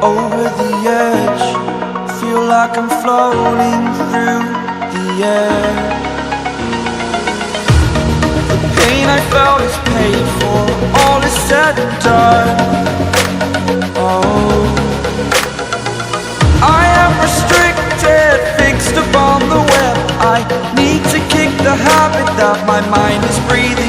Over the edge, feel like I'm floating through the air. The pain I felt is paid for, all is said and done. Oh, I am restricted, fixed upon the web. I need to kick the habit that my mind is breathing